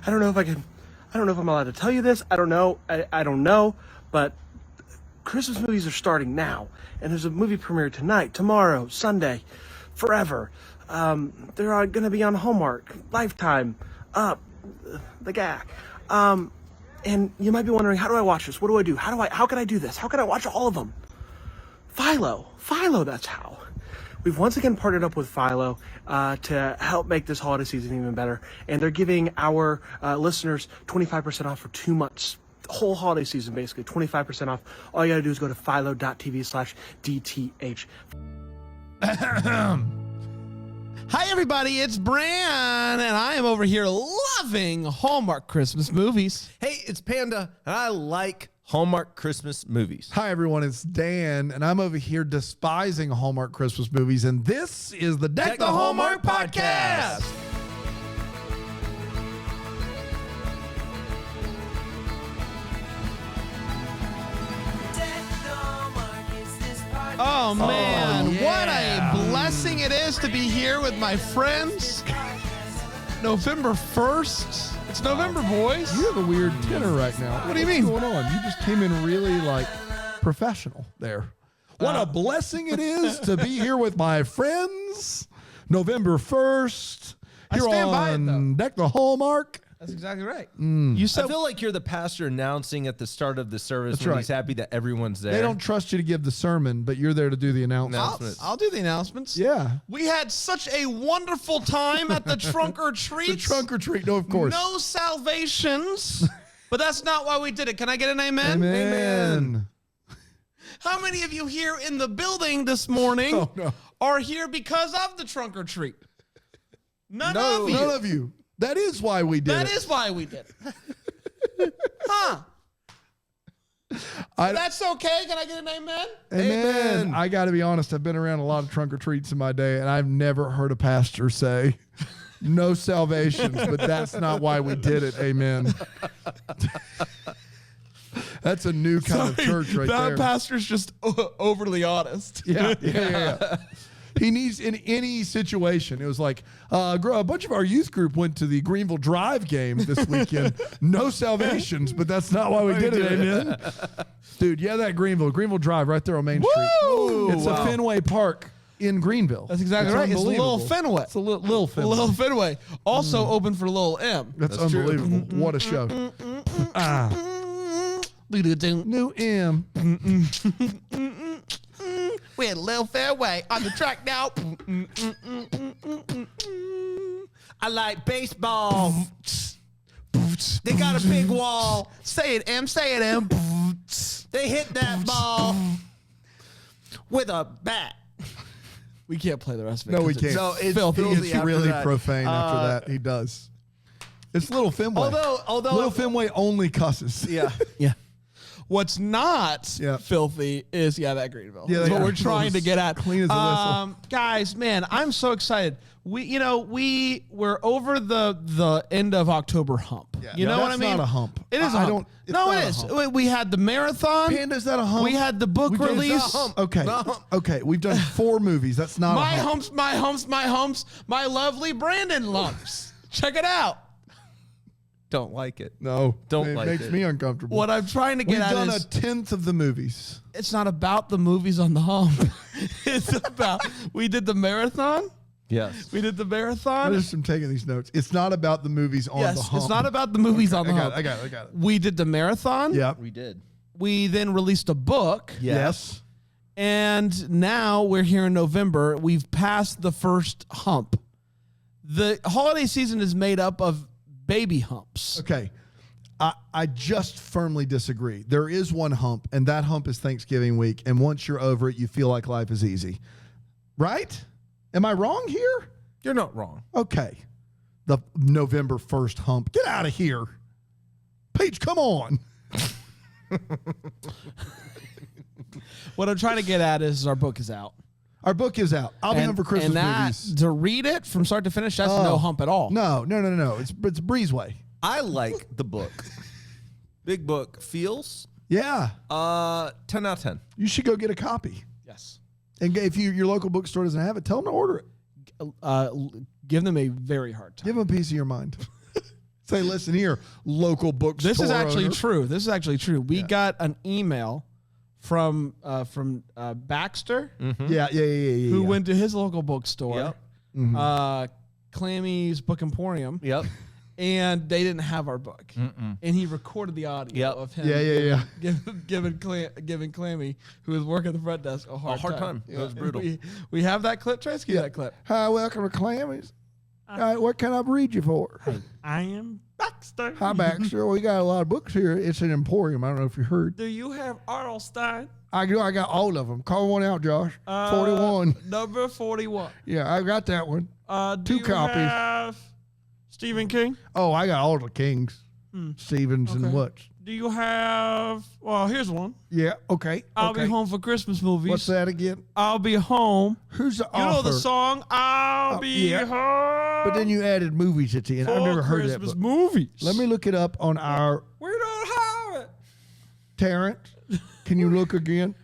I don't know if I'm allowed to tell you this. I don't know. I don't know. But Christmas movies are starting now. And there's a movie premiere tonight, tomorrow, Sunday, forever. They're going to be on Hallmark, Lifetime, Up, the GAC. And you might be wondering, how do I watch this? What do I do? How can I do this? How can I watch all of them? Philo, that's how. We've once again partnered up with Philo to help make this holiday season even better. And they're giving our listeners 25% off for 2 months. The whole holiday season, basically, 25% off. All you gotta do is go to philo.tv/DTH. Hi, everybody. It's Bran, and I am over here loving Hallmark Christmas movies. Hey, it's Panda, and I like Hallmark Christmas movies. Hi, everyone. It's Dan, and I'm over here despising Hallmark Christmas movies, and this is the Deck the Hallmark podcast. Oh, man. yeah. What a blessing it is to be here with my friends. November 1st. It's November, boys. You have a weird tenor right now. What do you mean? What's going on? You just came in really, professional there. What a blessing it is to be here with my friends. November 1st. I Here stand by it, on Deck the Hallmark. That's exactly right. You I feel like you're the pastor announcing at the start of the service That's when right. he's happy that everyone's there. They don't trust you to give the sermon, but you're there to do the announcement. I'll do the announcements. Yeah. We had such a wonderful time at the trunk or treat. The trunk or treat. No, of course. No salvations, but that's not why we did it. Can I get an amen? Amen. How many of you here in the building this morning no. are here because of the trunk or treat? None of you. None of you. That is why we did it. That is why we did it. Huh. That's okay. Can I get an amen? Amen. I got to be honest. I've been around a lot of trunk or treats in my day, and I've never heard a pastor say, no salvations, but that's not why we did it. Amen. That's a new kind of church right there. That pastor's just overly honest. Yeah. He needs, in any situation, it was like a bunch of our youth group went to the Greenville Drive game this weekend. No salvations, but that's not why we did it. Amen. Dude, that Greenville Drive right there on Main Street. It's a Fenway Park in Greenville. That's exactly right. It's Little Fenway. It's a little Fenway. Little Fenway. Also open for Little M. That's unbelievable. True. What a show. New M. We had a Little Fairway on the track now. I like baseball. They got a big wall. Say it, M. Say it, M. They hit that ball with a bat. We can't play the rest of it. No, we can't. So it's filthy. He filthy gets after really that. profane after that. He does. It's Little Fenway. Although Little Fenway only cusses. yeah. What's not filthy is, that Greenville. Yeah, That's what yeah. we're trying to get at. Clean as a whistle. Guys, man, I'm so excited. We're over the end of October hump. Yeah. You know what I mean? That's not a hump. It is a hump. No, it is. We had the marathon. Panda, is that a hump? We had the book release. Okay. Okay. We've done 4 movies. That's not My a hump. humps, my humps, my humps, my lovely Brandon lumps. Check it out. Don't like it. No. Don't like it. It makes me uncomfortable. What I'm trying to get We've at done is a 10th of the movies. it's not about the movies on the hump. It's about we did the marathon. Yes. We did the I marathon. just am taking these notes. It's not about the movies on the Yes, hump. it's not about the movies on the hump. I got it. We did the marathon. Yeah. We did. We then released a book. Yes. And now we're here in November. We've passed the first hump. The holiday season is made up of baby humps. Okay. I just firmly disagree. There is one hump, and that hump is Thanksgiving week. And once you're over it, you feel like life is easy. Right? Am I wrong here? You're not wrong. Okay. The November 1st hump. Get out of here. Paige, come on. What I'm trying to get at is our book is out. Our book is out. I'll be home for Christmas and that, movies. to read it from start to finish, that's no hump at all. No. It's breezeway. I like the book. Big book. Feels. Yeah. 10 out of 10. You should go get a copy. Yes. And if your local bookstore doesn't have it, tell them to order it. Give them a very hard time. Give them a piece of your mind. Say, listen here, local bookstore. This is actually owner. true. This is actually true. We got an email from Baxter, Yeah. who went to his local bookstore, Yep. Clammy's Book Emporium, Yep. and they didn't have our book. And he recorded the audio Yep. of him giving Clammy, who was working at the front desk, a hard time. It was brutal. We have that clip. Try to get that clip. Hi, welcome to Clammy's. What can I read you for? I am Baxter. Hi, Baxter. We got a lot of books here. It's an emporium. I don't know if you heard. Do you have Arlstein? I do. I got all of them. Call one out, Josh. 41. Number 41. Yeah, I got that one. Do Two you copies. have Stephen King? Oh, I got all the Kings. Stevens and Okay. what? Do you have? Well, here's one. Yeah, okay. I'll okay. be home for Christmas movies. What's that again? I'll be home. Who's the You know author? the song? I'll be yeah. home. But then you added movies at the end. for I've never heard that Christmas book. movies. Let me look it up on our We don't have it. Terrence. Can you look again?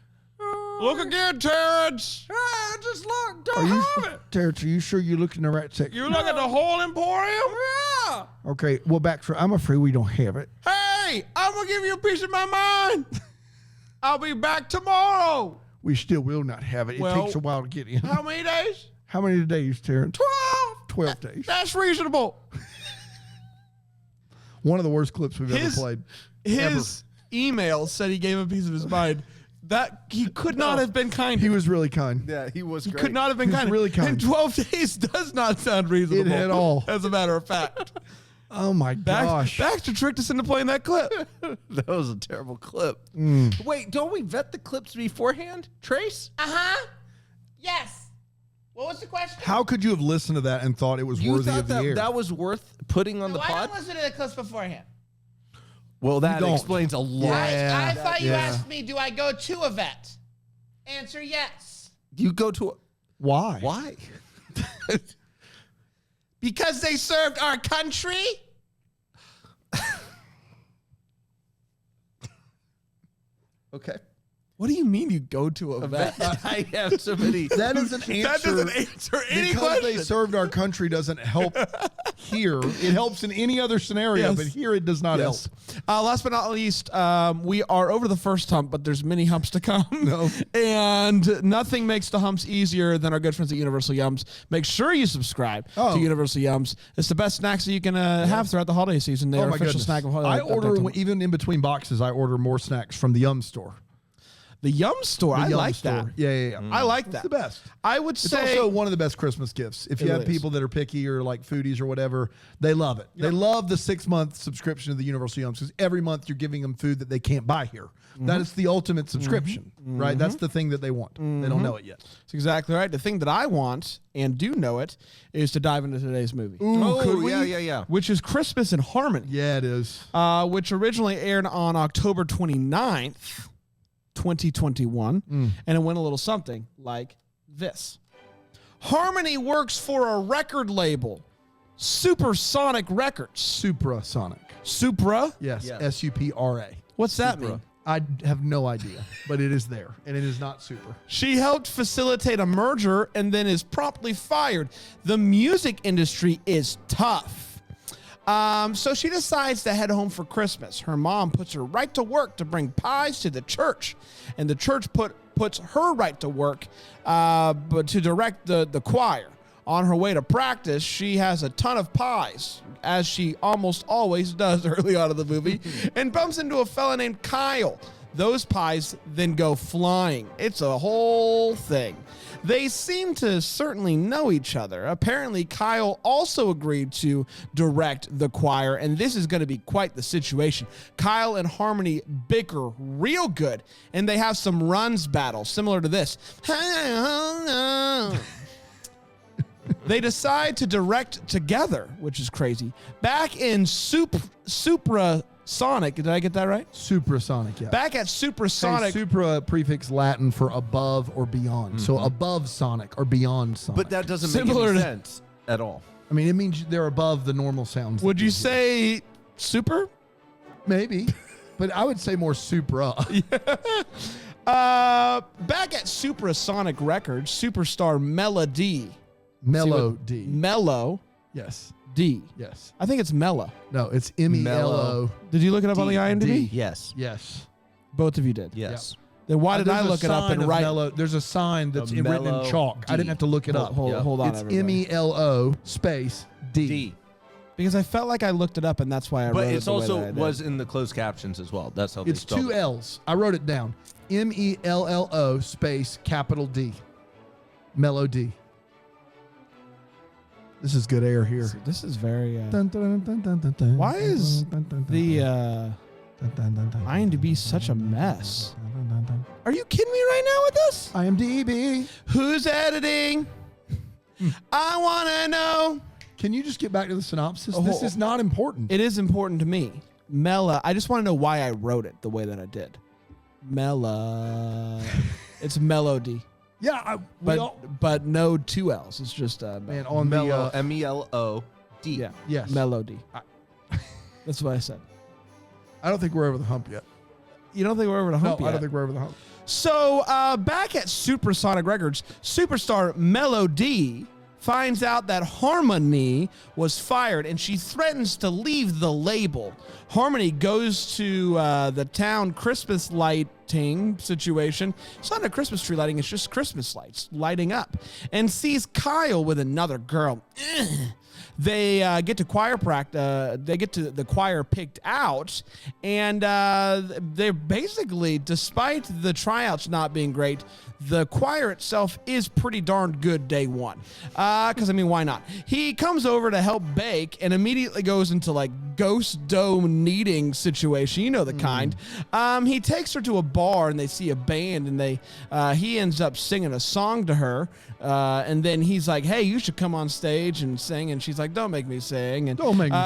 Look again, Terrence. Hey, just look. Are Don't you have it. Terrence? Are you sure you look in the right section? You look at the whole emporium? Yeah. Okay. Well, Baxter, I'm afraid we don't have it. Hey, I'm gonna give you a piece of my mind. I'll be back tomorrow. We still will not have it. It Well, takes a while to get in. How many days? How many days, Terrence? 12. 12 days. That's reasonable. One of the worst clips we've ever His- played. His email said he gave a piece of his mind. That he could not have been kind. He was really kind. Yeah, he was He great. could not have been He was kind. really kind. And 12 days does not sound reasonable at all. As a matter of fact, Oh my gosh. Baxter tricked us into playing that clip. That was a terrible clip. Wait, don't we vet the clips beforehand, Trace? Yes. What was the question? How could you have listened to that and thought it was You worthy thought of the that air? that was worth putting on the Why pod? don't listen to the clips beforehand? Well, that don't. explains a lot. I thought you yeah. asked me, do I go to a vet? Answer yes. You go to Why? why? Because they served our country? Okay. What do you mean you go to a vet? I have so many. That is an answer. That doesn't answer any because question. they served our country doesn't help here. It helps in any other scenario, Yes. but here it does not help. Last but not least, we are over the first hump, but there's many humps to come. No. And nothing makes the humps easier than our good friends at Universal Yums. Make sure you subscribe Oh. to Universal Yums. It's the best snacks that you can have throughout the holiday season. They're Oh my official goodness. snack of I order, even in between boxes, I order more snacks from the Yum store. the Yum store. The I Yum like store. that. Yeah. I like It's that. the best. I would It's say also one of the best Christmas gifts. If you It have really is. people that are picky or like foodies or whatever, they love it. They love the 6-month subscription to the Universal Yums because every month you're giving them food that they can't buy here. That is the ultimate subscription, right? That's the thing that they want. They don't know it yet. that's exactly right. The thing that I want and do know it is to dive into today's movie, Oh, yeah. which is Christmas in Harmony. Yeah, it is. Which originally aired on October 29th, 2021, and it went a little something like this. Harmony works for a record label, Supersonic Records. Suprasonic. Supra? Yes, Yes. S-U-P-R-A. What's that Supra. mean? I have no idea, but it is there, and it is not super. She helped facilitate a merger and then is promptly fired. The music industry is tough. So she decides to head home for Christmas. Her mom puts her right to work to bring pies to the church, and the church puts her right to work but to direct the choir. On her way to practice, she has a ton of pies, as she almost always does early on in the movie, and bumps into a fella named Kyle. Those pies then go flying. It's a whole thing. They seem to certainly know each other. Apparently, Kyle also agreed to direct the choir, and this is going to be quite the situation. Kyle and Harmony bicker real good, and they have some runs battle similar to this. They decide to direct together, which is crazy. Back in Suprasonic, did I get that right? Suprasonic, yeah. Back at Supersonic, Supra prefix Latin for above or beyond. So above sonic or beyond sonic. But that doesn't Similar make to- any sense at all. I mean, it means they're above the normal sounds. would that you hear. say super? Maybe, but I would say more supra. Back at Supersonic Records, superstar Melody. Melody. Mellow Yes. D. Yes. I think it's Mellow. No, it's MELO. Did you look it up on the IMDb? D. Yes. Yes. Both of you did. Yes. Then why did I There's a look it up sign and of write? Mellow. There's a sign that's written in Mellow chalk. I D. didn't have to look it up. Hold on, It's everybody. MELO space D. D. Because I felt like I looked it up, and that's why I But wrote it it's the way also that I did. was in the closed captions as well. That's how they It's spelled two it. L's. I wrote it down. MELLO space capital D. Melody. This is good air here. This is very. Dun, dun, dun, dun, dun, dun, Why is dun, dun, dun, the dun, dun, dun, dun, IMDb such a mess? dun, dun, dun. Are you kidding me right now with this? IMDb. Who's editing? I want to know. Can you just get back to the synopsis? Oh, This is not important. It is important to me. Mela. I just want to know why I wrote it the way that I did. Mela. It's Melody. Yeah, But no two L's. It's just man, on Mellow, the MELOD. yeah. yes. Melody. That's what I said. I don't think we're over the hump yet. You don't think we're over the hump No, yet? I don't think we're over the hump. So back at Supersonic Records, superstar Melody finds out that Harmony was fired, and she threatens to leave the label. Harmony goes to the town Christmas lighting situation. It's not a Christmas tree lighting, it's just Christmas lights lighting up, and sees Kyle with another girl. They get to choir practice. They get to the choir picked out, and they're basically, despite the tryouts not being great, the choir itself is pretty darn good day one. Because, I mean, why not? He comes over to help bake and immediately goes into like ghost dome kneading situation. You know the kind. He takes her to a bar and they see a band, and he ends up singing a song to her. And then he's like, hey, you should come on stage and sing. And she's like, don't make me sing. And Don't make me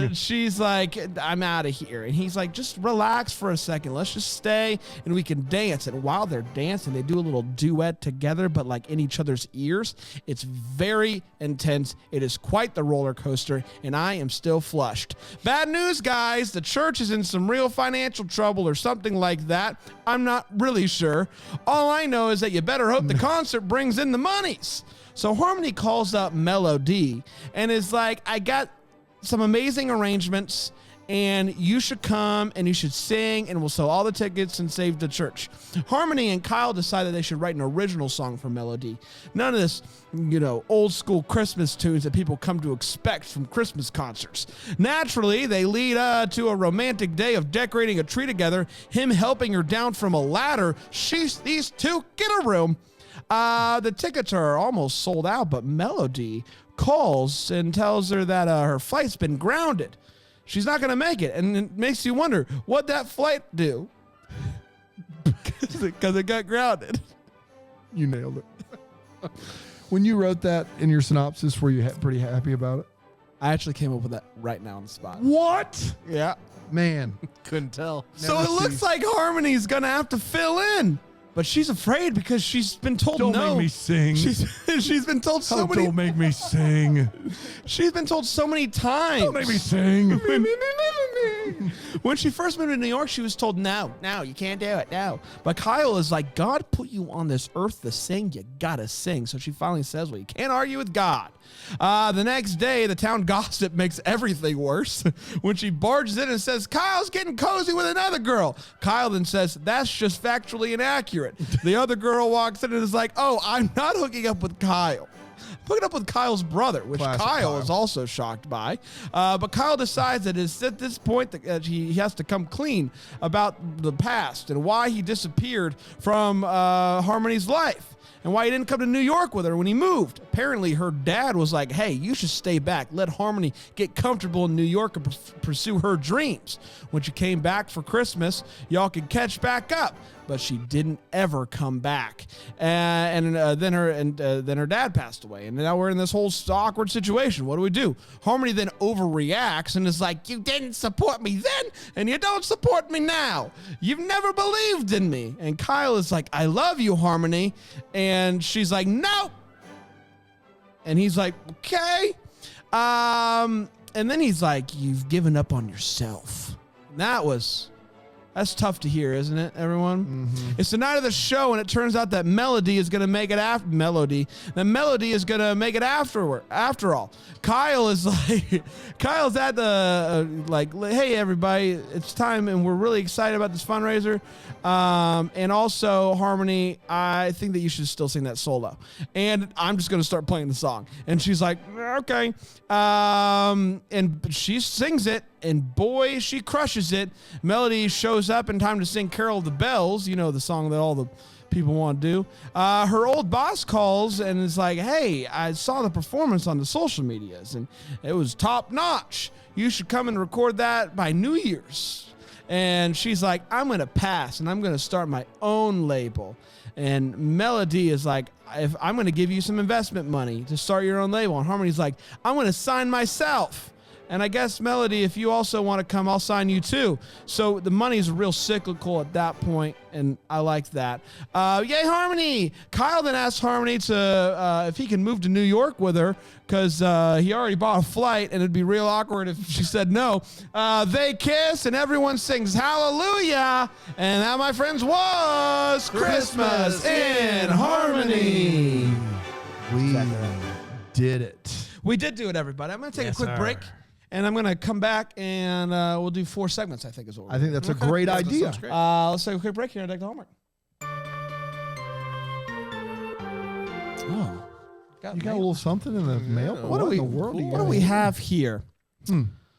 sing. She's like, I'm out of here. And he's like, just relax for a second. Let's just stay and we can dance. And while they're dancing, they do a little duet together, but like in each other's ears. It's very intense. It is quite the roller coaster, and I am still flushed. Bad news, guys. The church is in some real financial trouble or something like that. I'm not really sure. All I know is that you better hope the concert brings in the monies. So Harmony calls up Melody and is like, I got some amazing arrangements, and you should come and you should sing, and we'll sell all the tickets and save the church. Harmony and Kyle decided they should write an original song for Melody. None of this, old school Christmas tunes that people come to expect from Christmas concerts. Naturally, they lead to a romantic day of decorating a tree together, him helping her down from a ladder. These two get a room. The tickets are almost sold out, but Melody calls and tells her that her flight's been grounded. She's not going to make it. And it makes you wonder, what'd that flight do? Because it got grounded. You nailed it. When you wrote that in your synopsis, were you pretty happy about it? I actually came up with that right now on the spot. What? Yeah. Man. Couldn't tell. So Never it looks cease. like Harmony's going to have to fill in. But she's afraid because she's been told Don't no. make me sing. She's been told so many. Don't make me sing. She's been told so many times. Don't make me sing. When she first moved to New York, she was told, no, you can't do it, no. But Kyle is like, God put you on this earth to sing, you gotta sing. So she finally says, well, you can't argue with God. The next day, the town gossip makes everything worse when she barges in and says, Kyle's getting cozy with another girl. Kyle then says, that's just factually inaccurate. The other girl walks in and is like, oh, I'm not hooking up with Kyle. Hooking up with Kyle's brother, which Classic Kyle Kyle. is also shocked by. But Kyle decides that it's at this point that he has to come clean about the past and why he disappeared from Harmony's life and why he didn't come to New York with her when he moved. Apparently, her dad was like, hey, you should stay back. Let Harmony get comfortable in New York and pursue her dreams. When she came back for Christmas, y'all could catch back up. But she didn't ever come back, and then her dad passed away, and now we're in this whole awkward situation. What do we do? Harmony then overreacts and is like, "You didn't support me then, and you don't support me now. You've never believed in me." And Kyle is like, "I love you, Harmony," and she's like, "No," and he's like, "Okay," and then he's like, "You've given up on yourself." And that was That's tough to hear, isn't it, everyone? It's the night of the show, and it turns out that Melody is going to make it after Melody. That Melody is going to make it afterward. After all, Kyle is like, Kyle's at the like, hey everybody, it's time, and we're really excited about this fundraiser. And also, Harmony, I think that you should still sing that solo. And I'm just going to start playing the song. And she's like, okay. And she sings it, and boy, she crushes it. Melody shows up in time to sing Carol of the Bells, you know, the song that all the people want to do. Her old boss calls and is like, hey, I saw the performance on the social medias, and it was top notch. You should come and record that by New Year's. And she's like, I'm going to pass, and I'm going to start my own label. And Melody is like, if I'm going to give you some investment money to start your own label. And Harmony's like, I'm going to sign myself. And I guess, Melody, if you also want to come, I'll sign you too. So the money's real cyclical at that point, and I like that. Yay, Harmony! Kyle then asked Harmony to if he can move to New York with her, because he already bought a flight, and it'd be real awkward if she said no. They kiss, and everyone sings Hallelujah! And that, my friends, was Christmas in Harmony! We did it. We did do it, everybody. I'm going to take a quick break. And I'm going to come back, and we'll do 4 segments, I think, is what we're I think that's a great idea. let's take a quick break here and take the Hallmark. Oh. You got a little something in the mail? What in the world What do we have here?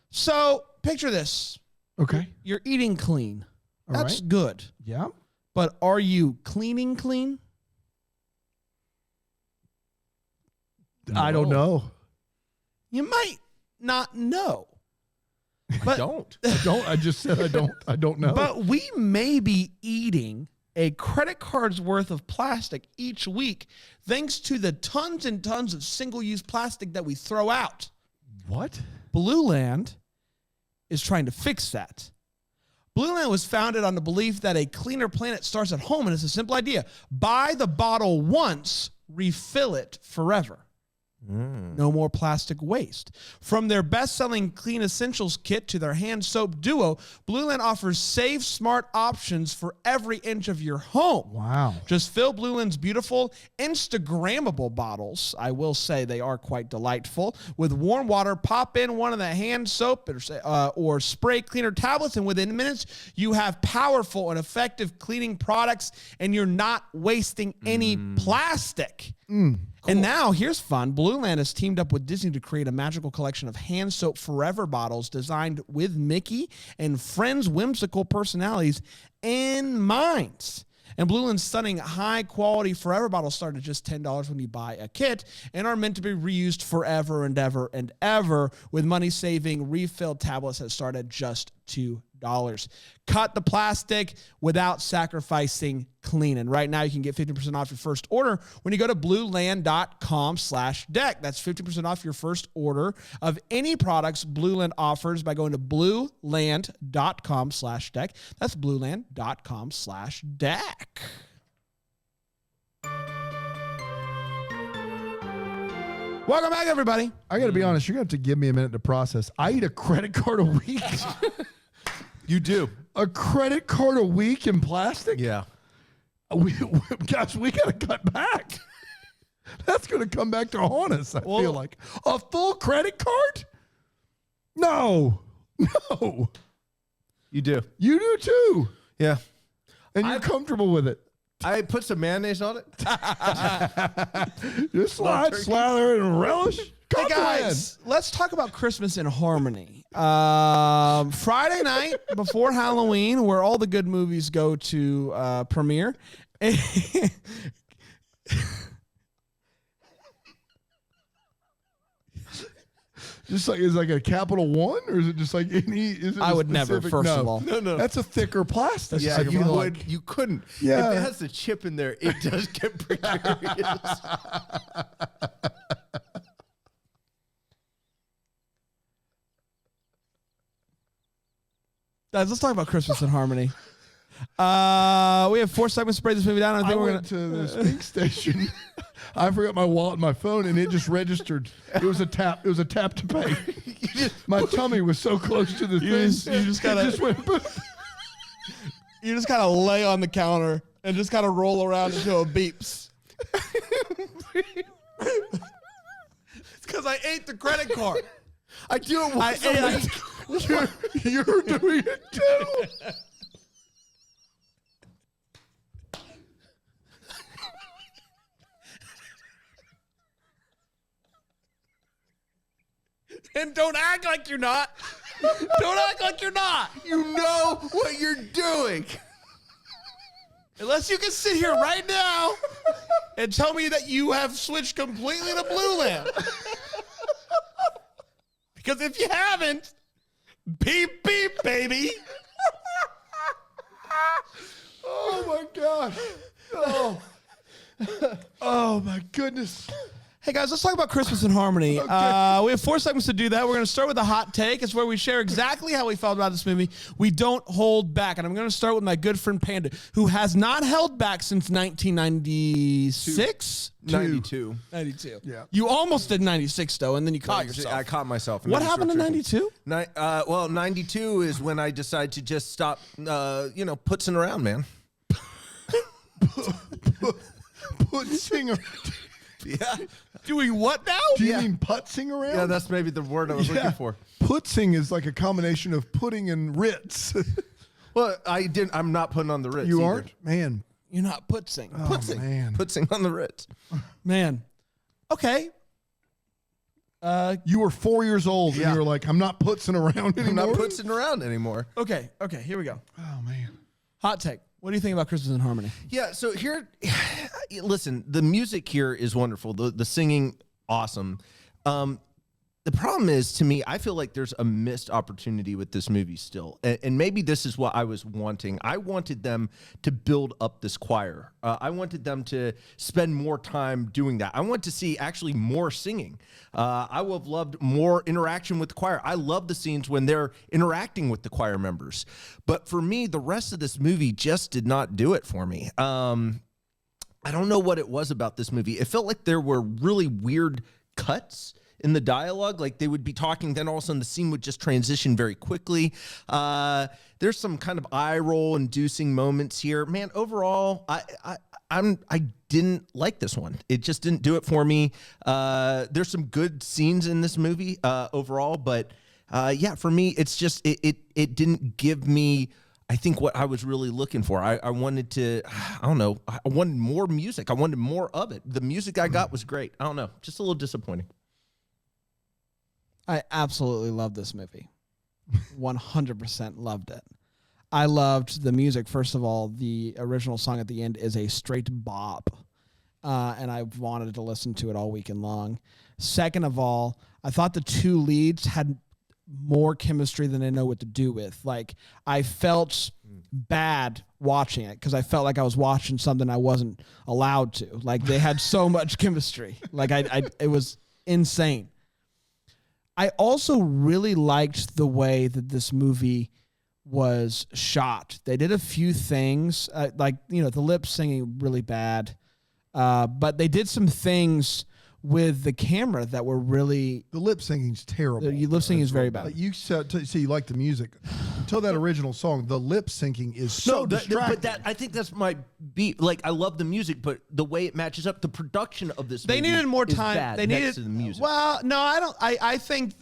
So, picture this. Okay. You're eating clean. All That's right. good. Yeah. But are you cleaning clean? I don't know. You might not know. But I just said I don't know. But we may be eating a credit card's worth of plastic each week thanks to the tons and tons of single-use plastic that we throw out. What? Blueland is trying to fix that. Blueland was founded on the belief that a cleaner planet starts at home, and it's a simple idea. Buy the bottle once, refill it forever. No more plastic waste. From their best-selling Clean Essentials kit to their hand soap duo, Blueland offers safe, smart options for every inch of your home. Wow. Just fill Blueland's beautiful Instagrammable bottles. I will say they are quite delightful. With warm water, pop in one of the hand soap or spray cleaner tablets, and within minutes, you have powerful and effective cleaning products, and you're not wasting any plastic. Cool. And now, here's fun. Blueland has teamed up with Disney to create a magical collection of hand soap forever bottles designed with Mickey and Friends' whimsical personalities in mind. And Blueland's stunning high-quality forever bottles start at just $10 when you buy a kit and are meant to be reused forever and ever and ever, with money-saving refill tablets that start at just $2. Cut the plastic without sacrificing clean. And right now you can get 15% off your first order when you go to blueland.com/deck. That's 15% off your first order of any products Blueland offers by going to blueland.com/deck. That's blueland.com/deck. Welcome back, everybody. I got to be honest. You're going to have to give me a minute to process. I eat a credit card a week. You do. A credit card a week in plastic? Yeah. Gosh, we got to cut back. That's going to come back to haunt us, I feel like. A full credit card? No. You do. You do too. Yeah. And you're comfortable with it. I put some mayonnaise on it. Just slather it and relish. Hey guys, let's talk about Christmas in Harmony. Friday night before Halloween, where all the good movies go to premiere. Just like, is it like a Capital One, or is it just like any? Is it I would never. First of all, No. That's a thicker plastic. Yeah, you would. Like. You couldn't. Yeah. If it has a chip in there, it does get precarious. Guys, let's talk about Christmas in Harmony. We have 4 segments to break this movie down. I think we're went to the speak station. I forgot my wallet and my phone, and it just registered. It was a tap. It was a tap to pay. My tummy was so close to the thing. You just gotta. It just went. You just kind of lay on the counter and just kind of roll around until it beeps. It's because I ate the credit card. I do it once a week. You're doing it too. And don't act like you're not. Don't act like you're not. You know what you're doing. Unless you can sit here right now and tell me that you have switched completely to Blueland. Because if you haven't, beep, beep, baby. Oh my gosh. Oh. Oh my goodness. Hey guys, let's talk about Christmas in Harmony. We have 4 segments to do that. We're going to start with a hot take. It's where we share exactly how we felt about this movie. We don't hold back. And I'm going to start with my good friend Panda, who has not held back since 1996? 92. 92. Yeah. You almost did 96, though, and then you caught yourself. I caught myself. What happened in 92? Well, 92 is when I decided to just stop, putzing around, man. Putzing. Yeah. Doing what now? Do you mean putzing around? Yeah, that's maybe the word I was looking for. Putzing is like a combination of pudding and Ritz. Well, I'm not putting on the Ritz. You either. aren't? Man. You're not putzing. Oh, Putzing. man. Putzing on the Ritz. Man. Okay. You were 4 years old and you were like, I'm not putzing around anymore. I'm not putzing around anymore. Okay, here we go. Oh, man. Hot take. What do you think about Christmas in Harmony? Yeah, so here, listen, the music here is wonderful. The singing, awesome. The problem is, to me, I feel like there's a missed opportunity with this movie still. And maybe this is what I was wanting. I wanted them to build up this choir. I wanted them to spend more time doing that. I want to see actually more singing. I would have loved more interaction with the choir. I love the scenes when they're interacting with the choir members. But for me, the rest of this movie just did not do it for me. I don't know what it was about this movie. It felt like there were really weird cuts in the dialogue. Like they would be talking, then all of a sudden the scene would just transition very quickly. There's some kind of eye roll inducing moments here. Man, overall, I didn't like this one. It just didn't do it for me. There's some good scenes in this movie overall, but for me, it's just it didn't give me, I think, what I was really looking for. I wanted to, I wanted more music. I wanted more of it. The music I got was great. I don't know, just a little disappointing. I absolutely love this movie. 100% loved it. I loved the music. First of all, the original song at the end is a straight bop. And I wanted to listen to it all weekend long. Second of all, I thought the 2 leads had more chemistry than they know what to do with. Like, I felt bad watching it because I felt like I was watching something I wasn't allowed to. Like, they had so much chemistry. Like, it was insane. I also really liked the way that this movie was shot. They did a few things, the lip singing really bad, but they did some things with the camera that were really... The lip singing's terrible. The lip singing is very bad. Like you said, you like the music. Until that original song, the lip syncing is so distracting. But I think that's my beat. Like, I love the music, but the way it matches up, the production of this they movie needed more is time. bad They next needed to the music. Well, no, I don't. I think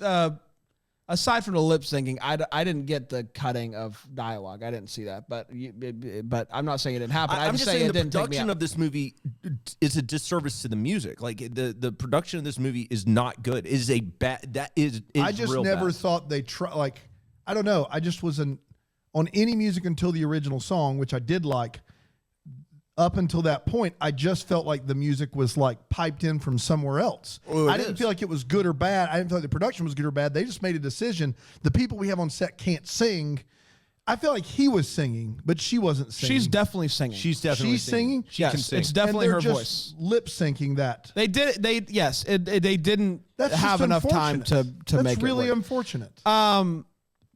aside from the lip syncing, I didn't get the cutting of dialogue. I didn't see that, but I'm not saying it didn't happen. I'm just saying it the didn't take me production out. of this movie is a disservice to the music. Like the production of this movie is not good. It is a bad. That is I just real never bad. thought they try. Like, I don't know. I just wasn't on any music until the original song, which I did like. Up until that point, I just felt like the music was like piped in from somewhere else. Well, I didn't feel like it was good or bad. I didn't feel like the production was good or bad. They just made a decision. The people we have on set can't sing. I feel like he was singing, but she wasn't singing. She's definitely singing. She's definitely singing. She yes, can sing. it's definitely and her they're voice. just lip syncing that. They did. They didn't That's have just enough time to That's make really it work. unfortunate.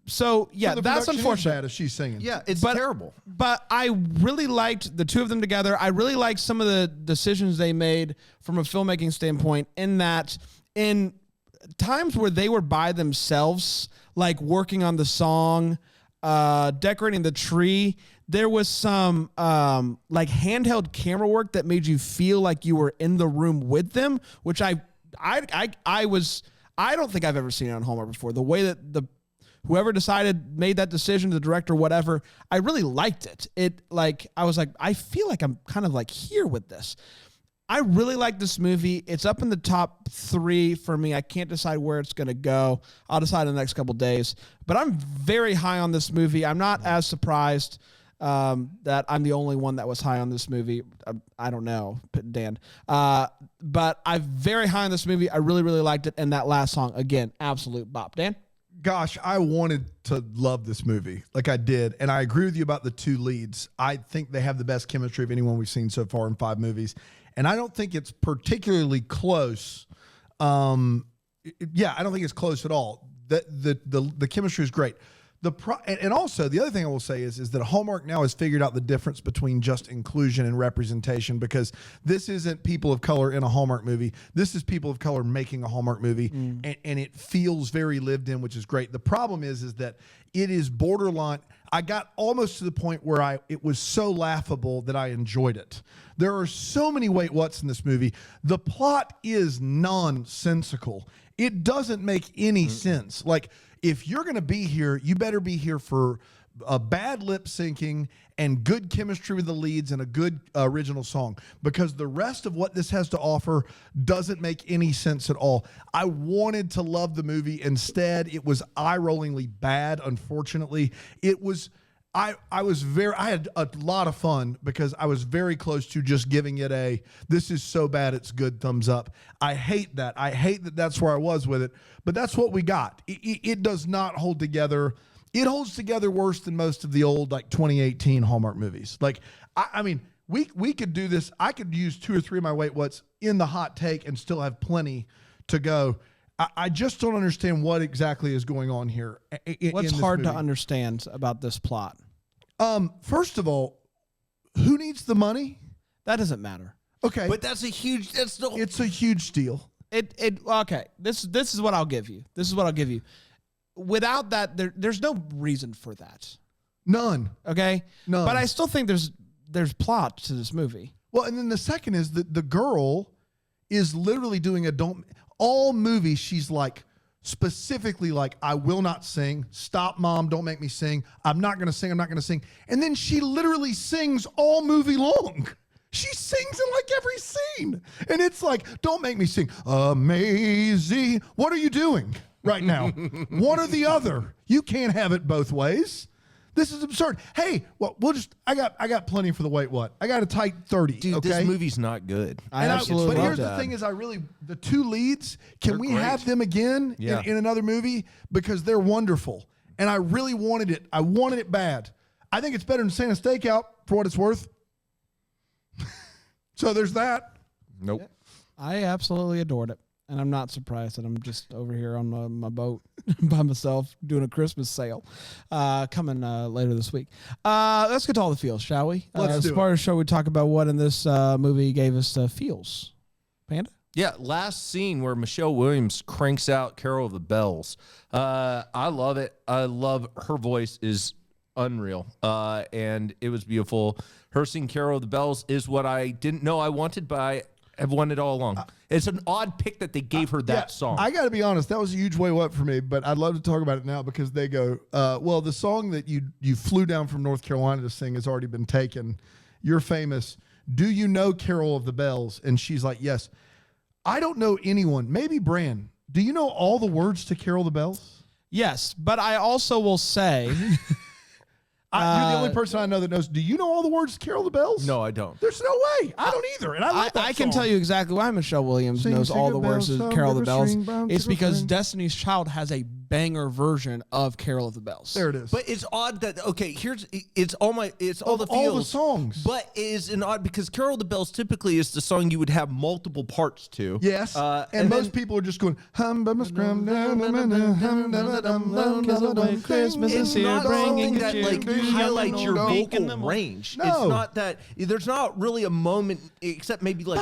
So yeah, the that's production is unfortunate. bad if she's singing. Yeah, it's But- terrible. But I really liked the 2 of them together. I really liked some of the decisions they made from a filmmaking standpoint, in that in times where they were by themselves, like working on the song, decorating the tree, There was some like handheld camera work that made you feel like you were in the room with them, which I don't think I've ever seen it on Hallmark before. The way that whoever made that decision, the director, whatever, I really liked it. I was like, I feel like I'm kind of like here with this. I really like this movie. It's up in the top 3 for me. I can't decide where it's going to go. I'll decide in the next couple days. But I'm very high on this movie. I'm not as surprised that I'm the only one that was high on this movie. I don't know, Dan. But I'm very high on this movie. I really, really liked it. And that last song, again, absolute bop. Dan? Gosh, I wanted to love this movie like I did. And I agree with you about the 2 leads. I think they have the best chemistry of anyone we've seen so far in 5 movies. And I don't think it's particularly close. I don't think it's close at all. The chemistry is great. And also the other thing I will say is that Hallmark now has figured out the difference between just inclusion and representation, because this isn't people of color in a Hallmark movie. This is people of color making a Hallmark movie, and it feels very lived in, which is great. The problem is that it is borderline. I got almost to the point where it was so laughable that I enjoyed it. There are so many wait whats in this movie. The plot is nonsensical. It doesn't make any sense. Like, if you're going to be here, you better be here for a bad lip syncing and good chemistry with the leads and a good original song, because the rest of what this has to offer doesn't make any sense at all. I wanted to love the movie. Instead, it was eye-rollingly bad, unfortunately. It was... I had a lot of fun because I was very close to just giving it this is so bad it's good thumbs up. I hate that. I hate that that's where I was with it, but that's what we got. It does not hold together. It holds together worse than most of the old 2018 Hallmark movies. I mean, we could do this. I could use 2 or 3 of my wait whats in the hot take and still have plenty to go. I just don't understand what exactly is going on here. What's hard to understand about this plot? First of all, who needs the money? That doesn't matter. Okay, But it's a huge deal. Okay. This is what I'll give you. Without that, there's no reason for that. None. Okay? None. But I still think there's plot to this movie. Well, and then the second is that the girl is literally doing all movies. She's specifically I will not sing. Stop, Mom. Don't make me sing. I'm not going to sing. And then she literally sings all movie long. She sings in every scene. And it's don't make me sing. Amazing. What are you doing right now? One or the other. You can't have it both ways. This is absurd. Hey, well, I got plenty for the wait what. I got a tight 30. Dude, okay? this movie's not good. But here's the thing: the 2 leads. Can we have them again in another movie, because they're wonderful, and I really wanted it. I wanted it bad. I think it's better than Santa Stakeout for what it's worth. So there's that. Nope. I absolutely adored it. And I'm not surprised that I'm just over here on my boat by myself doing a Christmas sale coming later this week. Let's get to all the feels, shall we? Let's do as far as shall we talk about what in this movie gave us feels? Panda? Yeah, last scene where Michelle Williams cranks out Carol of the Bells. I love it. I love her voice is unreal. And it was beautiful. Her singing Carol of the Bells is what I didn't know I wanted, but I have wanted all along. It's an odd pick that they gave her that song. I got to be honest, that was a huge way up for me, but I'd love to talk about it now, because they go, well, the song that you flew down from North Carolina to sing has already been taken. You're famous. Do you know Carol of the Bells? And she's like, yes. I don't know anyone. Maybe Bran. Do you know all the words to Carol of the Bells? Yes, but I also will say... You're the only person I know that knows. Do you know all the words to Carol of the Bells? No, I don't. There's no way. I don't either. And I love that I can song. tell you exactly why Michelle Williams knows all the words to Carol of the Bells. It's because Destiny's Child has a banger version of Carol of the Bells. There it is. But it's odd that it's all the feels, all the songs. But it is an odd, because Carol of the Bells typically is the song you would have multiple parts to. Yes. And most people are just going hum bum scrum Christmas It's is here, not bringing something that good cheer. highlights your Week in the vocal range. No. It's not that. There's not really a moment except maybe one.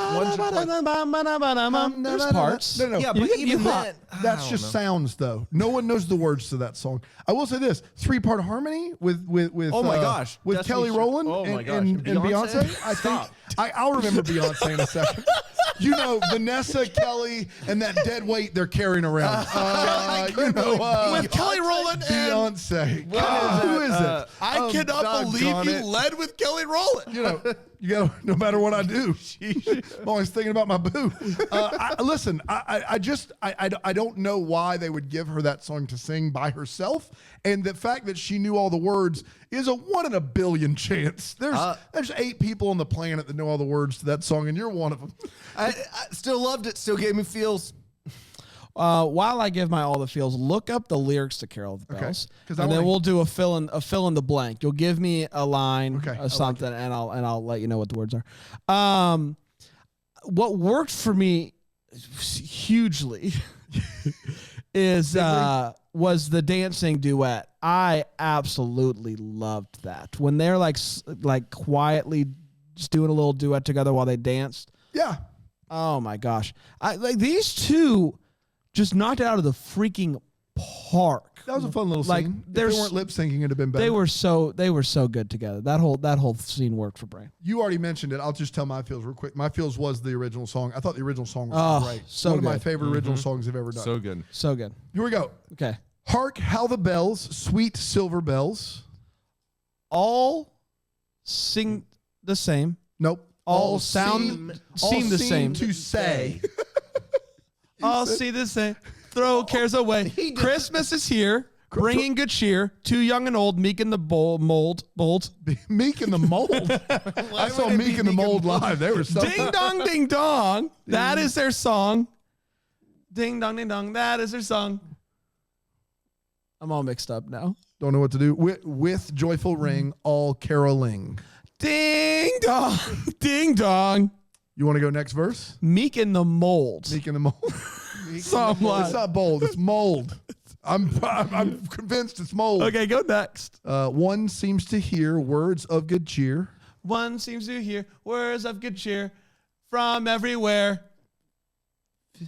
There's parts. No. Yeah, but even that, That's just sounds, though. No one one knows the words to that song. I will say this: 3-part harmony with Oh my gosh. with Destiny Kelly Child. Rowland Oh my and, gosh. and Beyonce? Beyonce. I think I'll remember Beyonce in a second. You know, Vanessa, Kelly, and that dead weight they're carrying around. With Kelly Rowland and Beyonce. Who is it? I cannot believe you led with Kelly Rowland. You gotta, no matter what I do, I'm always thinking about my boo. Listen, I don't know why they would give her that song to sing by herself, and the fact that she knew all the words is a 1 in a billion chance. There's 8 people on the planet that know all the words to that song, and you're one of them. I still loved it. Still gave me feels. While I give my all the feels, look up the lyrics to Carol of the Bells, 'Cause I and then wanna- we'll do a fill in the blank. You'll give me a line Okay, I or like something, and I'll let you know what the words are. What worked for me hugely is was the dancing duet. I absolutely loved that when they're like quietly just doing a little duet together while they danced. Yeah. Oh my gosh. Like these two just knocked it out of the freaking park. That was a fun little Like, scene. If there's- they weren't lip syncing, it'd have been better. They were so good together. That whole scene worked for Brain. You already mentioned it. I'll just tell my feels real quick. My feels was the original song. I thought the original song was great. so One of my good. favorite original songs they've ever done. So good. So good. Here we go. Okay. Hark how the bells, sweet silver bells. All sing the same. Nope. All seem the same. to say. All see the same. Throw cares away. Christmas is here, bringing good cheer. Too young and old, meek in the mold. Meek in the Mold. I saw Meek in the Mold live. They were so Ding dong, ding dong. That is their song. Ding dong, ding dong. That is their song. I'm all mixed up now. Don't know what to do. With joyful ring, all caroling. Ding dong, ding dong. You want to go next verse? Meek in the mold. Meek in the Mold. Some line. It's not bold. It's mold. I'm convinced it's mold. Okay, go next. One seems to hear words of good cheer. One seems to hear words of good cheer from everywhere.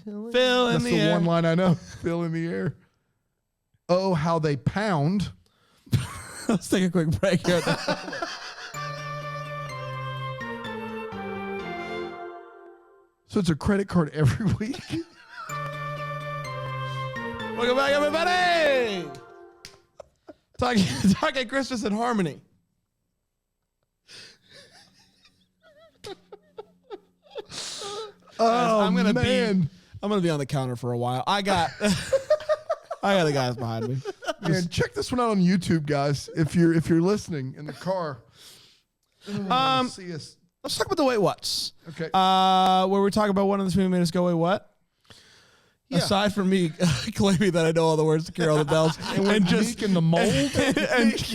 Fill in That's the the air. one line I know. Fill in the air. Oh, how they pound. Let's take a quick break here. So it's a credit card every week. Welcome back, everybody. Talking Christmas in harmony. Oh, I'm gonna man. be on the counter for a while. I got the guys behind me. Man, check this one out on YouTube, guys. If you're listening in the car. See us. Let's talk about the Wait What's. Okay. Where we talk about one of the movie made us go, wait, what? Yeah. Aside from me claiming that I know all the words to Carol of the Bells and just Meek in the Mold. Meek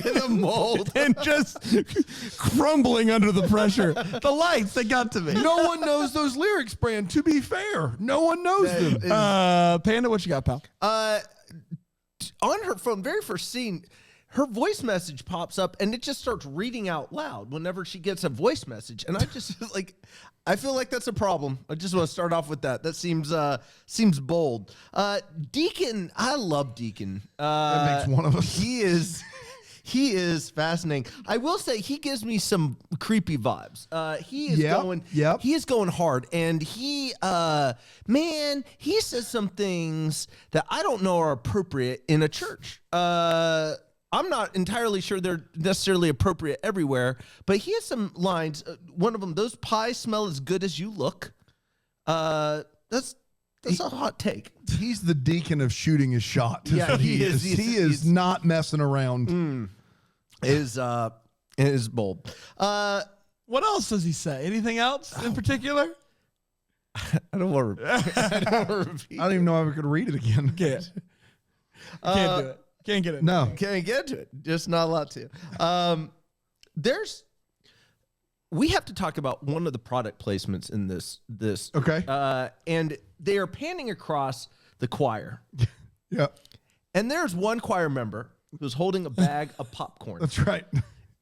in the mold and just crumbling under the pressure. The lights, they got to me. No one knows those lyrics, Brand. To be fair, no one knows them. Panda, what you got, pal? On her from very first scene, her voice message pops up and it just starts reading out loud whenever she gets a voice message. And I just I feel like that's a problem. I just want to start off with that. That seems bold. Deacon, I love Deacon. That makes one of us. He is fascinating. I will say he gives me some creepy vibes. He is going hard, and he says some things that I don't know are appropriate in a church. I'm not entirely sure they're necessarily appropriate everywhere, but he has some lines. One of them, those pies smell as good as you look. That's a hot take. He's the deacon of shooting his shot. Yeah, he is. He is not messing around. Is bold. What else does he say? Anything else in particular? I don't want to repeat. I don't even know if I could read it again. Can't do it. Can't get it. No. Can't get to it. Just not a lot to. We have to talk about one of the product placements in this. Okay. And they are panning across the choir. Yeah, And there's one choir member who's holding a bag of popcorn. that's right.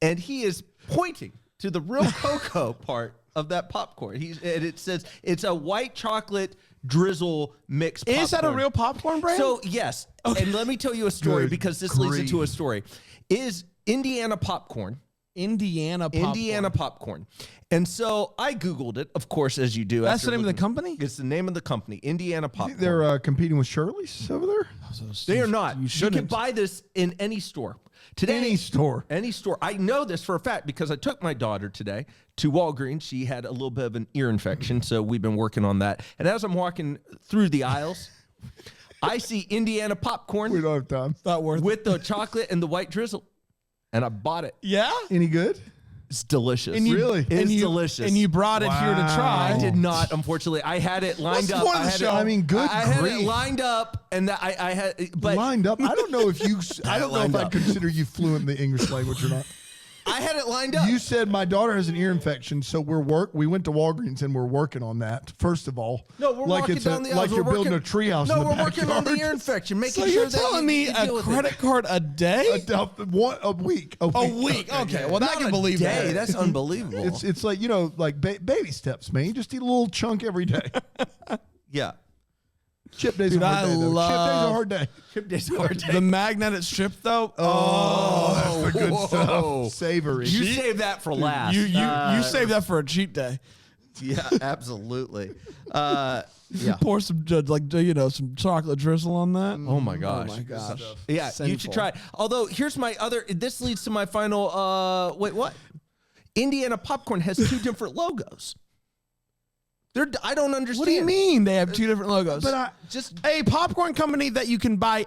And he is pointing to the real cocoa part of that popcorn. And it says it's a white chocolate drizzle mix popcorn. Is that a real popcorn brand? So, yes. Okay. And let me tell you a story Good because this leads into a story. Is Indiana popcorn. Indiana popcorn. And so I Googled it, of course, as you do. That's the name of the company? It's the name of the company, Indiana Popcorn. They're competing with Shirley's over there? They are not. You You shouldn't. can buy this in any store. Today, Any store. Any store. I know this for a fact because I took my daughter today to Walgreens. She had a little bit of an ear infection, so we've been working on that. And as I'm walking through the aisles, I see Indiana popcorn. We don't have time. Not worth with the chocolate and the white drizzle. And I bought it. Yeah? Any good? It's delicious. And you, Really? It's delicious. And you brought it here to try. I did not, unfortunately. I had it lined What's the up. point of the show? I mean, good I had grief. it lined up, and I had, but Lined up. I don't know if you. I don't know if lined I'd up. consider you fluent in the English language or not. I had it lined up. You said my daughter has an ear infection, so we went to Walgreens and we're working on that. First of all, No, we're like walking it's down the like aisles. you're We're building a working- treehouse. No, in the we're working on the backyard. ear infection, making So sure you're that telling me you a deal with credit it. card a day? A week. A week. Okay. Well, I Not can a believe day. that. That's unbelievable. It's like like baby steps, man. You just eat a little chunk every day. yeah. Chip days Dude, are a hard I day, though. Chip days are a love- hard day. Chip days are hard. The magnetic strip, though. Oh, that's the good whoa. stuff. Savory. You save that for last. You save that for a cheat day. Yeah, absolutely. Yeah. Pour some some chocolate drizzle on that. Oh my gosh. Oh my gosh. Yeah, you Sinful. should try it. Although here's my other. This leads to my final. Wait, what? Indiana Popcorn has two different logos. I don't understand. What do you mean they have two different logos? But Just a popcorn company that you can buy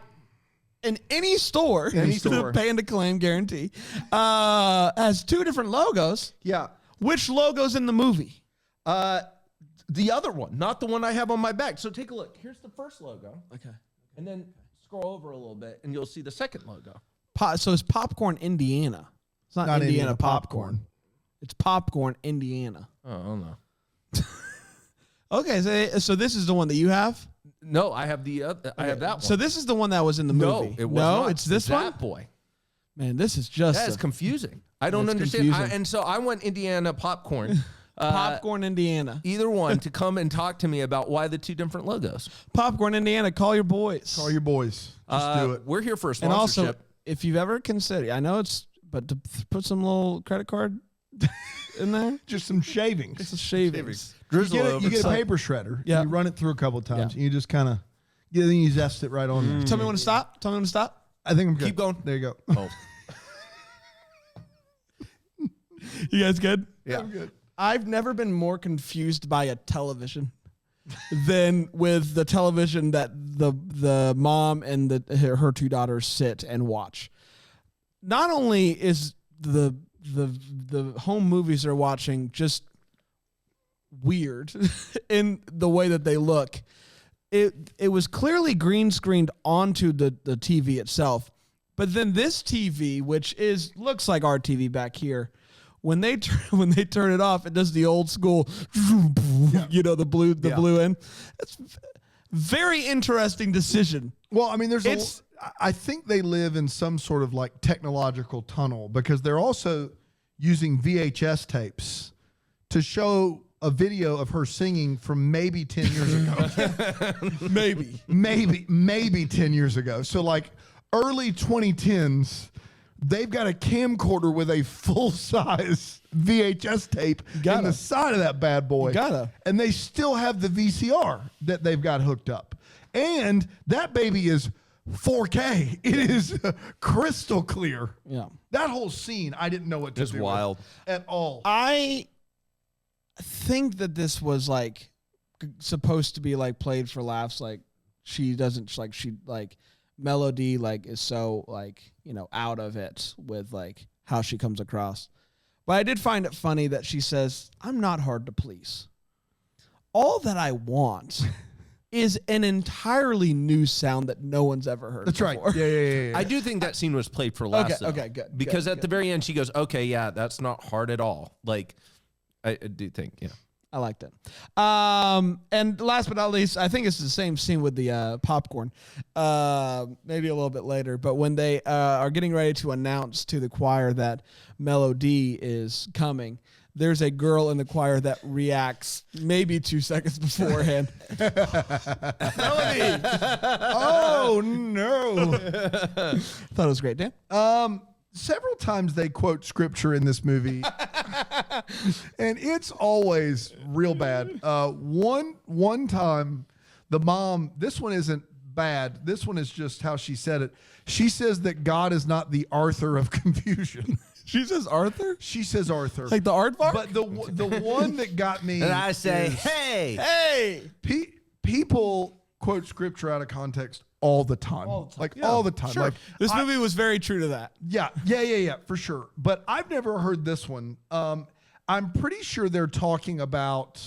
in any store, Any store. pay and to claim guarantee, has two different logos. yeah. Which logo's in the movie? The other one, not the one I have on my back. So take a look. Here's the first logo, Okay. and then scroll over a little bit, and you'll see the second logo. So it's Popcorn Indiana. It's not, Not Indiana Indiana popcorn. Popcorn. It's Popcorn Indiana. Oh, I don't know. Okay, so this is the one that you have. No, I have the other. I have that one. So this is the one that was in the movie. no, it was no, not. it's this that one. boy. Man, this is just That is confusing. I don't That's understand. confusing. And so I want Indiana Popcorn. Popcorn Indiana. Either one to come and talk to me about why the two different logos. Popcorn Indiana. Call your boys. call your boys. Just do it. We're here for a And sponsorship. also, if you've ever considered, I know it's, but to put some little credit card in there, Just some shavings. it's a shavings. Drizzle You get a over. paper shredder. Yeah. You run it through a couple of times. Yeah. And you just kind of, then you zest it right on there. Tell me when to stop. Tell me when to stop. I think I'm good. Keep going. There you go. Oh, You guys good? yeah. I've never been more confused by a television than with the television that the mom and her two daughters sit and watch. Not only is the home movies they're watching just weird in the way that they look, it was clearly green screened onto the TV itself. But then this TV, which looks like our TV back here, when they turn it off, it does the old school, the blue end. It's very interesting decision. Well, I mean, It's- I think they live in some sort of like technological tunnel because they're also using VHS tapes to show a video of her singing from maybe 10 years ago. maybe 10 years ago. So like early 2010s, they've got a camcorder with a full-size VHS tape in the side of that bad boy. Gotta. And they still have the VCR that they've got hooked up. And that baby is 4K. It is crystal clear. Yeah. That whole scene, I didn't know what to It's do with wild. at all. I think that this was like supposed to be like played for laughs. Like Melody like is so like, out of it with like how she comes across. But I did find it funny that she says, "I'm not hard to please. All that I want is an entirely new sound that no one's ever heard That's right. before." Yeah. I do think that scene was played for laughs. Okay, though. okay, good, Because good, at the very end, she goes, "Okay, yeah, that's not hard at all." Like, I do think, yeah. I liked it. And last but not least, I think it's the same scene with the popcorn. Maybe a little bit later, but when they are getting ready to announce to the choir that Melody is coming, there's a girl in the choir that reacts maybe 2 seconds beforehand. Melody! Oh, no. Thought it was great, Dan. Several times they quote scripture in this movie, and it's always real bad. One time, the mom, this one isn't bad. This one is just how she said it. She says that God is not the Arthur of confusion. She says Arthur? She says Arthur. Like the aardvark? But the one that got me And I say, is hey. people quote scripture out of context all the time. All the time. Sure. Like, This movie was very true to that. Yeah, for sure. But I've never heard this one. I'm pretty sure they're talking about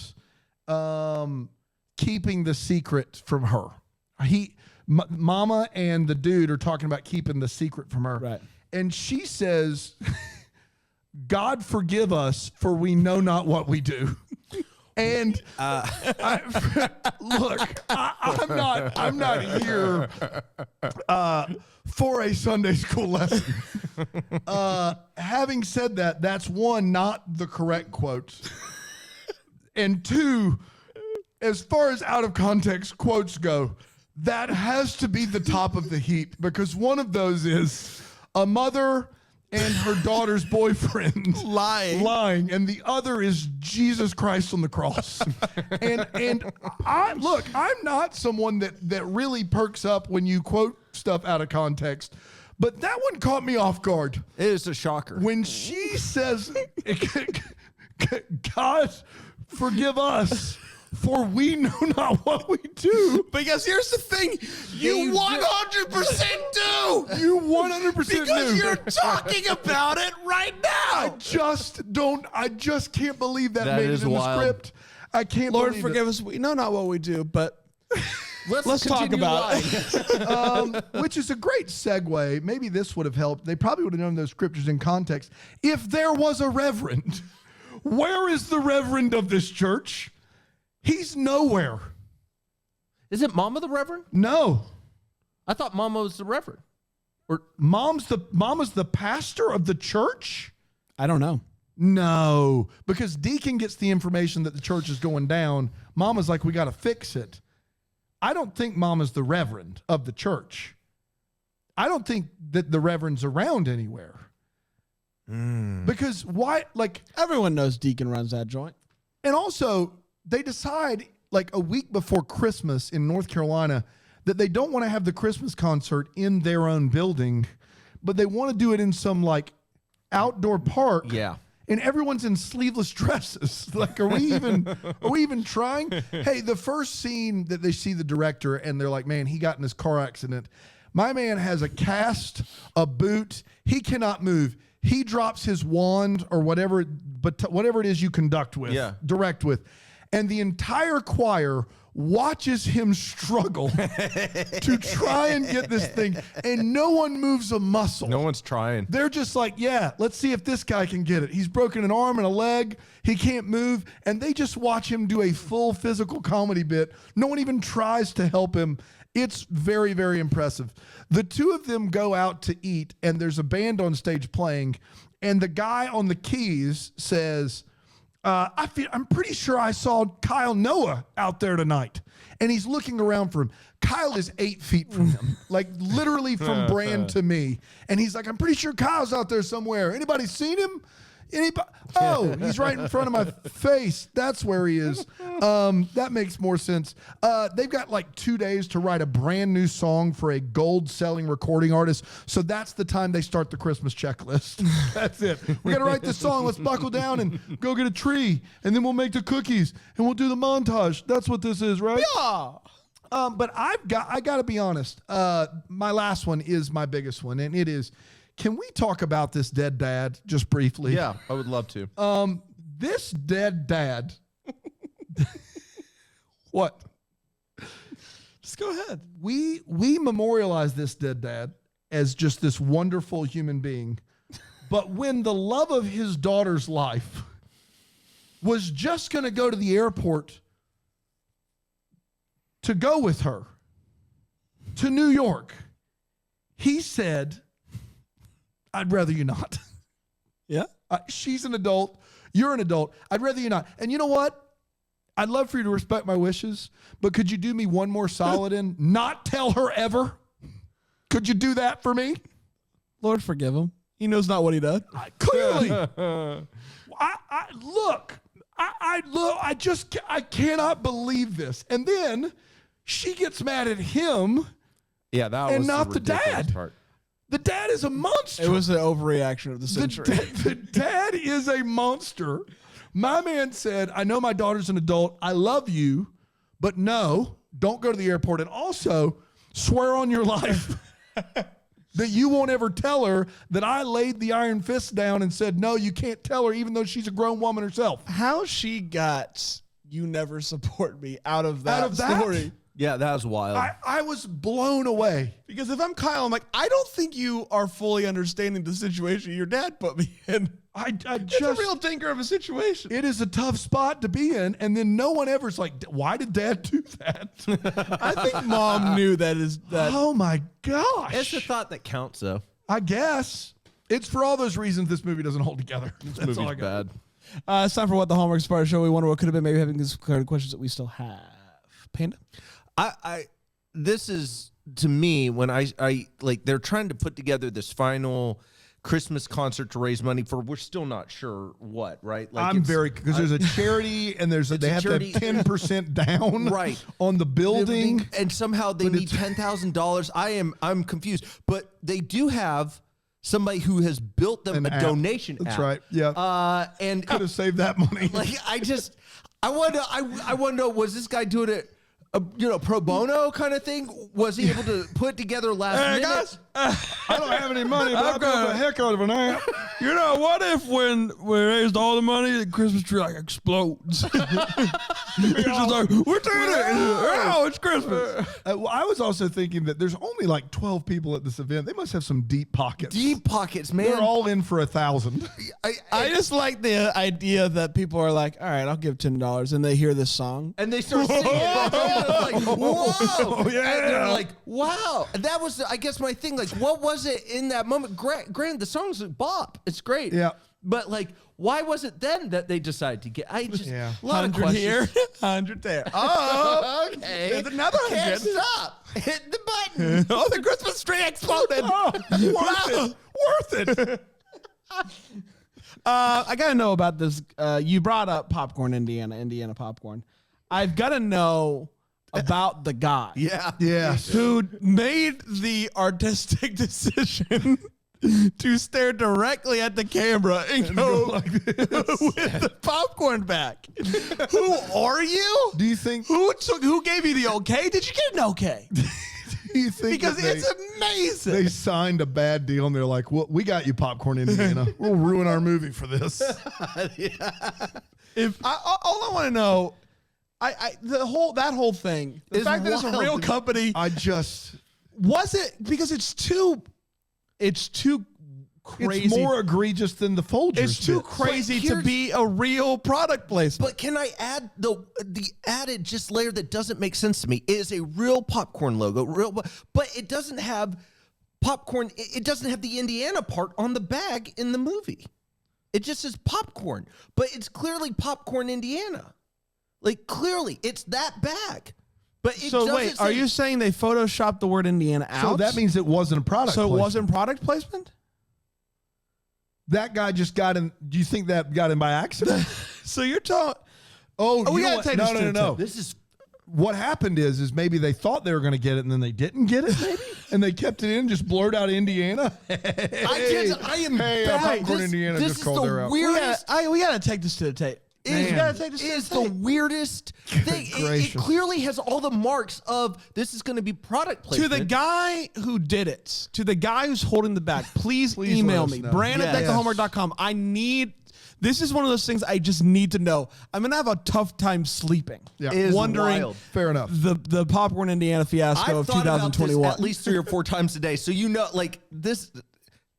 keeping the secret from her. Mama and the dude are talking about keeping the secret from her. Right. And she says, God forgive us, for we know not what we do. And look, I'm not here for a Sunday school lesson. Having said that, that's one, not the correct quote. And two, as far as out of context quotes go, that has to be the top of the heap, because one of those is a mother and her daughter's boyfriend lying, and the other is Jesus Christ on the cross. and I'm not someone that really perks up when you quote stuff out of context, but that one caught me off guard. It is a shocker. When she says, God forgive us, for we know not what we do. Because here's the thing, you 100% do. You 100% do. Because you're talking about it right now. I just can't believe that made is it in wild. the script. I can't Lord, believe forgive us. We know not what we do, but let's talk continue about lying. it. which is a great segue. Maybe this would have helped. They probably would have known those scriptures in context. If there was a reverend, where is the reverend of this church? He's nowhere. Isn't Mama the Reverend? No. I thought Mama was the Reverend. Or Mama's the pastor of the church? I don't know. No, because Deacon gets the information that the church is going down. Mama's like, we got to fix it. I don't think Mama's the reverend of the church. I don't think that the reverend's around anywhere. Because why? Like, Everyone knows Deacon runs that joint. and also they decide like a week before Christmas in North Carolina that they don't want to have the Christmas concert in their own building, but they want to do it in some like outdoor park. Yeah. And everyone's in sleeveless dresses. Like, are we even trying? Hey, the first scene that they see the director and they're like, man, he got in this car accident. My man has a cast, a boot. He cannot move. He drops his wand or whatever, but whatever it is you conduct with, direct with. And the entire choir watches him struggle to try and get this thing, and no one moves a muscle. No one's trying. They're just like, yeah, let's see if this guy can get it. He's broken an arm and a leg. He can't move. And they just watch him do a full physical comedy bit. No one even tries to help him. It's very, very impressive. The two of them go out to eat, and there's a band on stage playing, and the guy on the keys says, I'm pretty sure I saw Kyle Noah out there tonight. And he's looking around for him. Kyle is 8 feet from him, like literally from Brand to me. And he's like, I'm pretty sure Kyle's out there somewhere. Anybody seen him? Anybody? Oh, he's right in front of my face. That's where he is. That makes more sense. They've got like 2 days to write a brand new song for a gold-selling recording artist. So that's the time they start the Christmas checklist. That's it. We got to write this song. Let's buckle down and go get a tree, and then we'll make the cookies, and we'll do the montage. That's what this is, right? Yeah. But I got to be honest. My last one is my biggest one, and it is. Can we talk about this dead dad just briefly? Yeah, I would love to. This dead dad. What? Just go ahead. We memorialize this dead dad as just this wonderful human being. But when the love of his daughter's life was just going to go to the airport to go with her to New York. He said, I'd rather you not. Yeah. She's an adult. You're an adult. I'd rather you not. And you know what? I'd love for you to respect my wishes, but could you do me one more solid and not tell her ever? Could you do that for me? Lord forgive him. He knows not what he does. Clearly. I cannot believe this. And then she gets mad at him. Yeah, that was and not the ridiculous dad. part. The dad is a monster. It was an overreaction of the century. The dad is a monster. My man said, I know my daughter's an adult. I love you, but no, don't go to the airport. And also swear on your life that you won't ever tell her that I laid the iron fist down and said, no, you can't tell her, even though she's a grown woman herself. How she got "you never support me" out of that story. Yeah, that was wild. I was blown away. Because if I'm Kyle, I'm like, I don't think you are fully understanding the situation your dad put me in. It's a real tinker of a situation. It is a tough spot to be in, and then no one ever's like, why did dad do that? I think mom knew that is that. Oh my gosh. It's the thought that counts, though. I guess. It's for all those reasons this movie doesn't hold together. This movie's bad. It's time for What the Hallmark Sparta Show. We wonder what could have been, maybe having these questions that we still have. Panda? This is, to me, when I like, they're trying to put together this final Christmas concert to raise money for, we're still not sure what, right? Like, because there's a charity and they have to have 10% down right on the building. And somehow they need $10,000. I'm confused, but they do have somebody who has built them a donation app. That's right. Yeah. And could have saved that money. Like, I wonder, was this guy doing it, pro bono kind of thing? Was he able to put together last minute? Guys, I don't have any money, but I've got a heck out of an app. What if when we raised all the money, the Christmas tree explodes? It's just like, we're doing it. Oh, it's Christmas. Well, I was also thinking that there's only like 12 people at this event. They must have some deep pockets. Deep pockets, man. They're all in for 1,000. I just like the idea that people are like, all right, I'll give $10, and they hear this song. And they start singing it. Like, whoa. Yeah. And they're like, wow. And that was, I guess, my thing. Like, what was it in that moment? Granted, the song's a bop. It's great. Yeah. But, like, why was it then that they decided to get? A lot of 100 questions. here, 100 there. Oh, Okay. there's another Can't 100. stop. Hit the button. Oh, the Christmas tree exploded. Worth it. I got to know about this. You brought up popcorn, Indiana popcorn. I've got to know about the guy. Yeah. Yes. Who made the artistic decision to stare directly at the camera and go like this with the popcorn back. Who are you? Do you think? Who gave you the okay? Did you get an okay? Do you think? Because that it's amazing. they signed a bad deal and they're like, "Well, we got you, Popcorn Indiana. We'll ruin our movie for this." If all I want to know, that whole thing, the fact that it's a real company, was it because it's too crazy. It's more egregious than the Folgers. It's too crazy to be a real product placement. But can I add the added just layer that doesn't make sense to me? It is a real popcorn logo, but it doesn't have popcorn. It doesn't have the Indiana part on the bag in the movie. It just says popcorn, but it's clearly Popcorn Indiana. Like, clearly, it's that bag. But it So wait, are you saying they photoshopped the word Indiana out? So that means it wasn't a product. So placement. it wasn't product placement? That guy just got in. Do you think that got in by accident? So you're talking. Oh, we you know gotta what? take this to the No. tip. This is What happened is maybe they thought they were going to get it and then they didn't get it, maybe, and they kept it in, just blurred out Indiana. I am Popcorn Indiana this just is called the her out. weirdest. We gotta take this to the tape. It We gotta take this is to the the tape. weirdest thing. It gracious. clearly has all the marks of this is going to be product To placement. the guy who did it, to the guy who's holding the bag, please Please email let us me. know. Brand at Yes. DeckaHallmark.com. This is one of those things I just need to know. I'm gonna have a tough time sleeping. Yeah. It is wondering wild. Fair enough. the Popcorn Indiana fiasco I've of thought about this 2021. at least 3 or 4 times a day. So like this.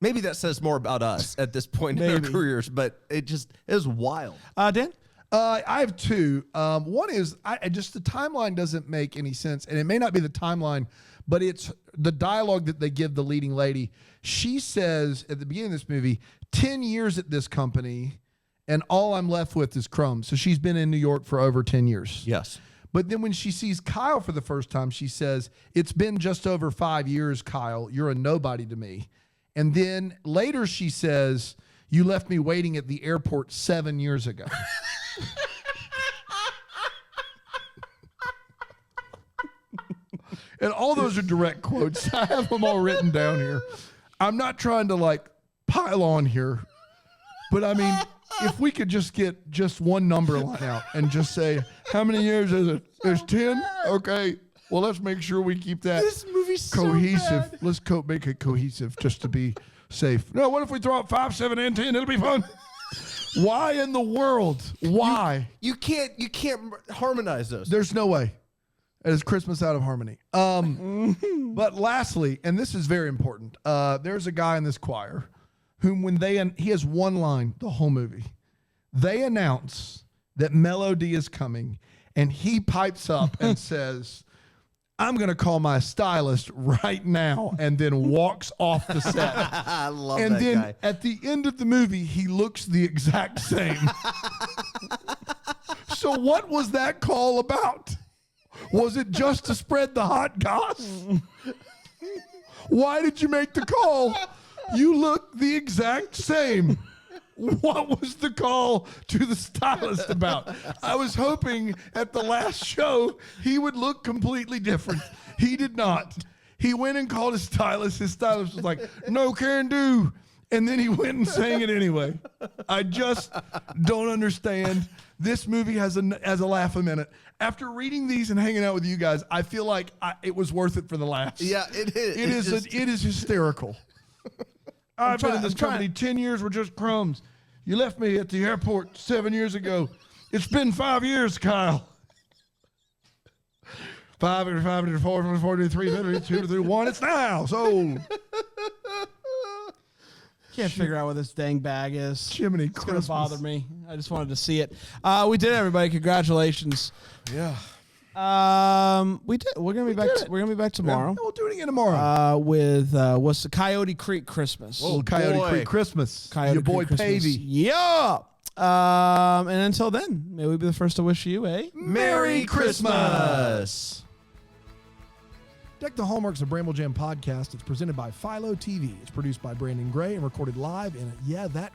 Maybe that says more about us at this point in our Maybe. careers, but it is wild. Dan? I have two. One is I just the timeline doesn't make any sense, and it may not be the timeline, but it's the dialogue that they give the leading lady. She says at the beginning of this movie, 10 years at this company, and all I'm left with is crumbs. So she's been in New York for over 10 years. Yes. But then when she sees Kyle for the first time, she says, it's been just over 5 years, Kyle. You're a nobody to me. And then later she says, you left me waiting at the airport 7 years ago. And all those are direct quotes. I have them all written down here. I'm not trying to like pile on here, but I mean, if we could just get just one number line out and just say, how many years is it? There's 10? Okay. Well, let's make sure we keep that This movie's cohesive. so bad. Let's make it cohesive just to be safe. No, what if we throw out 5, 7, and 10? It'll be fun. Why in the world? Why? You can't harmonize those. There's no way. It is Christmas out of harmony. But lastly, and this is very important, there's a guy in this choir whom he has one line the whole movie. They announce that Melody is coming, and he pipes up and says, I'm going to call my stylist right now, and then walks off the set. I love And that then guy. at the end of the movie, he looks the exact same. So what was that call about? Was it just to spread the hot goss? Why did you make the call? You look the exact same. What was the call to the stylist about? I was hoping at the last show he would look completely different. He did not. He went and called his stylist. His stylist was like, no can do. And then he went and sang it anyway. I just don't understand. This movie has a laugh a minute. After reading these and hanging out with you guys, I feel like it was worth it for the laughs. Yeah, it is. It is hysterical. I've been in this company 10 years with just crumbs. You left me at the airport 7 years ago. It's been 5 years, Kyle. 5, 5, 4, 4, 3, 2, 3, 1. It's now. So Can't figure out what this dang bag is. Jiminy It's gonna Christmas. bother me. I just wanted to see it. We did, everybody. Congratulations. Yeah. We did. We're gonna be back. We're gonna be back tomorrow. We'll do it again tomorrow. With what's the Coyote Creek Christmas? Little Coyote boy. Creek Christmas. Coyote Your boy Creek Christmas. Pavey. Yeah. And until then, may we be the first to wish you a Merry Christmas. Deck the Hallmark's a Bramble Jam podcast. It's presented by Philo TV. It's produced by Brandon Gray and recorded live in,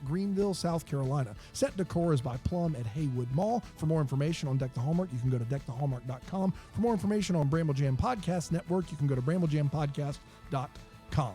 Greenville, South Carolina. Set decor is by Plum at Haywood Mall. For more information on Deck the Hallmark, you can go to deckthehallmark.com. For more information on Bramble Jam Podcast Network, you can go to bramblejampodcast.com.